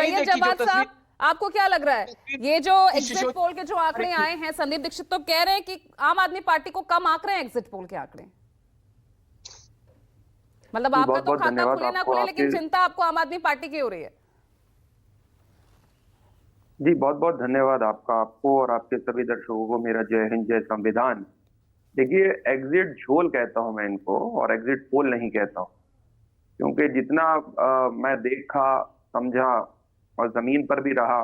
नहीं सैयद देखी जो जवाद तस्वीर। साहब, आपको क्या लग रहा है, ये जो एग्जिट पोल के जो आंकड़े आए हैं, संदीप दीक्षित तो कह रहे हैं कि आम आदमी पार्टी को कम आंक रहे हैं एग्जिट पोल के आंकड़े। मतलब जी, आपका बहुत तो बहुत खाता धन्यवाद खुले ना आपको। खुले, लेकिन आपके चिंता आपको आम आदमी पार्टी की हो रही है। जी, बहुत बहुत धन्यवाद आपका, आपको और आपके सभी दर्शकों को मेरा जय हिंद जय संविधान। देखिए, एग्जिट झोल कहता हूं मैं इनको, और एग्जिट पोल नहीं कहता हूं, क्योंकि जितना मैं देखा, समझा और जमीन पर भी रहा,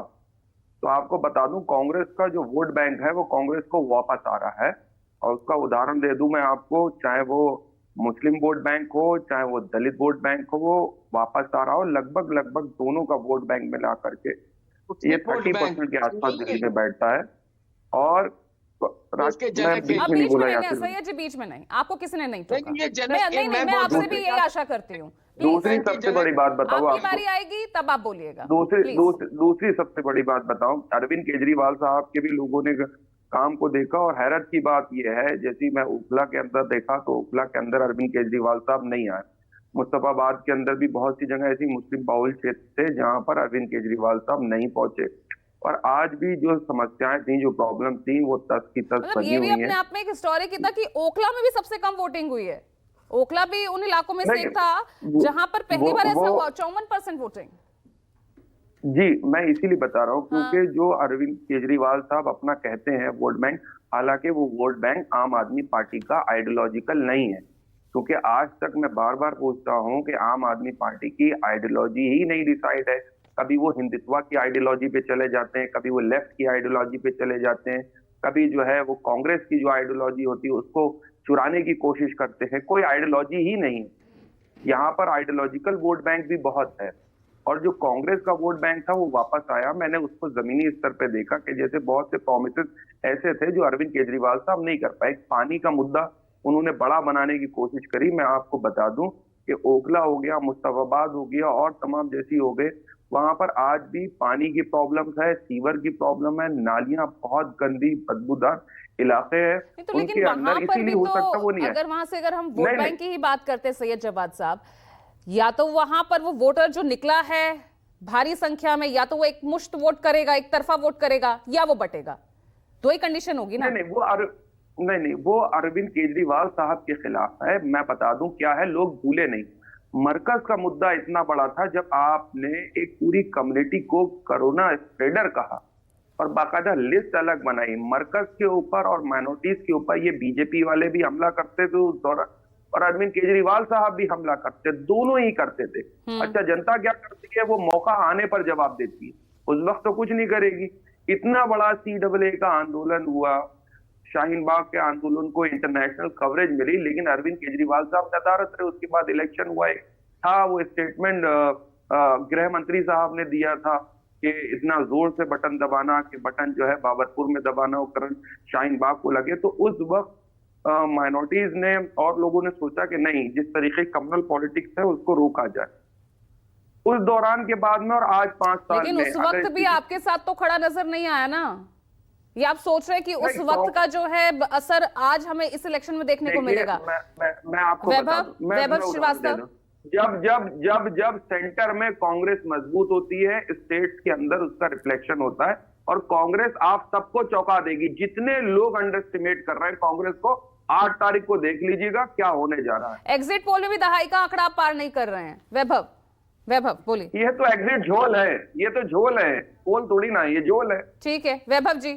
तो आपको बता दूं कांग्रेस का जो वोट बैंक है वो कांग्रेस को वापस आ रहा है। और उसका उदाहरण दे दूं मैं आपको, चाहे वो मुस्लिम वोट बैंक हो, चाहे वो दलित वोट बैंक हो, वो वापस आ रहा हो। लगभग लगभग दोनों का वोट बैंक मिला करके ये मुस्लिम वोट बैंक 30% के आसपास नहीं दिल्ली है, में बैठता है। और उसके मैं जनक बीच अब में नहीं बीच में बोला नहीं, यासिर भाई। सैयद जी बीच में नहीं, आपको किसी ने नहीं नहीं टोका। ये जनक नहीं, मैं मैं आपसे बोलना भी यही चाहता आशा करती हूँ। दूसरी कि सबसे जनक बड़ी बात बताओ आपकी आपको, बारी आएगी तब आप बोलिएगा, दूसरी प्लीज। दूसरी सबसे बड़ी बात बताऊं, अरविंद केजरीवाल साहब के भी लोगों ने काम को देखा, और हैरत की बात यह है, जैसी मैं उपला के अंदर देखा तो उपला के अंदर अरविंद केजरीवाल साहब नहीं आए। मुस्तफाबाद के अंदर भी बहुत सी जगह ऐसी मुस्लिम बाहुल क्षेत्र थे जहां पर अरविंद केजरीवाल साहब नहीं पहुंचे। और आज भी जो समस्याएं थी, जो प्रॉब्लम थी, वो तस की तस मतलब बनी ये भी हुई अपने है। आप में एक स्टोरी की था कि ओखला में भी सबसे कम वोटिंग हुई है। ओखला भी उन इलाकों में से नहीं, एक था जहां पर पहली बार ऐसा हुआ 54% वोटिंग। जी, मैं इसीलिए बता रहा हूँ, हाँ। क्योंकि जो अरविंद केजरीवाल साहब अपना कहते हैं वोट बैंक, हालांकि वो वोट बैंक आम आदमी पार्टी का आइडियोलॉजिकल नहीं है। क्योंकि आज तक मैं बार बार पूछता हूँ कि आम आदमी पार्टी की आइडियोलॉजी ही नहीं डिसाइड है। कभी वो हिंदुत्व की आइडियोलॉजी पे चले जाते हैं, कभी वो लेफ्ट की आइडियोलॉजी पे चले जाते हैं, कभी जो है वो कांग्रेस की जो आइडियोलॉजी होती है उसको चुराने की कोशिश करते हैं। कोई आइडियोलॉजी ही नहीं है। यहाँ पर आइडियोलॉजिकल वोट बैंक भी बहुत है। और जो कांग्रेस का वोट बैंक था वो वापस आया। मैंने उसको जमीनी स्तर पे देखा कि जैसे बहुत से प्रोमिसेस ऐसे थे जो अरविंद केजरीवाल साहब नहीं कर पाए। पानी का मुद्दा उन्होंने बड़ा बनाने की कोशिश करी। मैं आपको बता दूं कि ओखला हो गया, मुस्तफाबाद हो गया और तमाम जैसी हो गए, वहां पर आज भी पानी की प्रॉब्लम है, सीवर की प्रॉब्लम है, नालियां बहुत गंदी बदबूदार इलाके हैं नहीं तो लेकिन उनके वहां अंदर, पर भी इसीलिए हो तो सकता वो नहीं है। अगर वहां से अगर हम वोट नहीं, बैंक की ही बात करते हैं सैयद जवाद साहब, या तो वहां पर वो वोटर जो निकला है भारी संख्या में, या तो वो एक मुश्त वोट करेगा, एक तरफा वोट करेगा, या वो बटेगा। दो ही कंडीशन होगी ना। नहीं, वो अरविंद केजरीवाल साहब के खिलाफ है। मैं बता दूं क्या है, लोग भूले नहीं। मरकज का मुद्दा इतना बड़ा था जब आपने एक पूरी कम्युनिटी को कोरोना स्प्रेडर कहा और बाकायदा लिस्ट अलग बनाई मरकज के ऊपर और माइनॉरिटीज के ऊपर। ये बीजेपी वाले भी हमला करते थे उस दौरान और अरविंद केजरीवाल साहब भी हमला करते, दोनों ही करते थे। अच्छा, जनता क्या करती है, वो मौका आने पर जवाब देती है, उस वक्त तो कुछ नहीं करेगी। इतना बड़ा CAA का आंदोलन हुआ, शाहीन बाग के आंदोलन को इंटरनेशनल कवरेज मिली, लेकिन अरविंद केजरीवाल साहब नदारत रहे। उसके बाद इलेक्शन हुआ था, वो स्टेटमेंट गृह मंत्री साहब ने दिया था कि इतना जोर से बटन दबाना कि बटन जो है बाबरपुर में दबाना वो करंट शाहीन बाग को लगे। तो उस वक्त माइनॉरिटीज ने और लोगों ने सोचा कि नहीं, जिस तरीके कम्युनल पॉलिटिक्स है उसको रोका जाए। उस दौरान के बाद में और आज 5 साल लेकिन में उस वक्त भी आपके साथ तो खड़ा नजर नहीं आया ना। ये आप सोच रहे हैं कि उस वक्त का जो है असर आज हमें इस इलेक्शन में देखने को मिलेगा। मैं आपको बता दूं, वैभव श्रीवास्तव, जब जब जब जब सेंटर में कांग्रेस मजबूत होती है, स्टेट्स के अंदर उसका रिफ्लेक्शन होता है और कांग्रेस आप सबको चौंका देगी। जितने लोग अंडर एस्टिमेट कर रहे हैं कांग्रेस को, 8 तारीख को देख लीजिएगा क्या होने जा रहा है। एग्जिट पोल में भी दहाई का आंकड़ा पार नहीं कर रहे हैं। वैभव बोलिए। ये तो एग्जिट झोल है, ये तो झोल है, पोल थोड़ी ना, ये झोल है। ठीक है वैभव जी।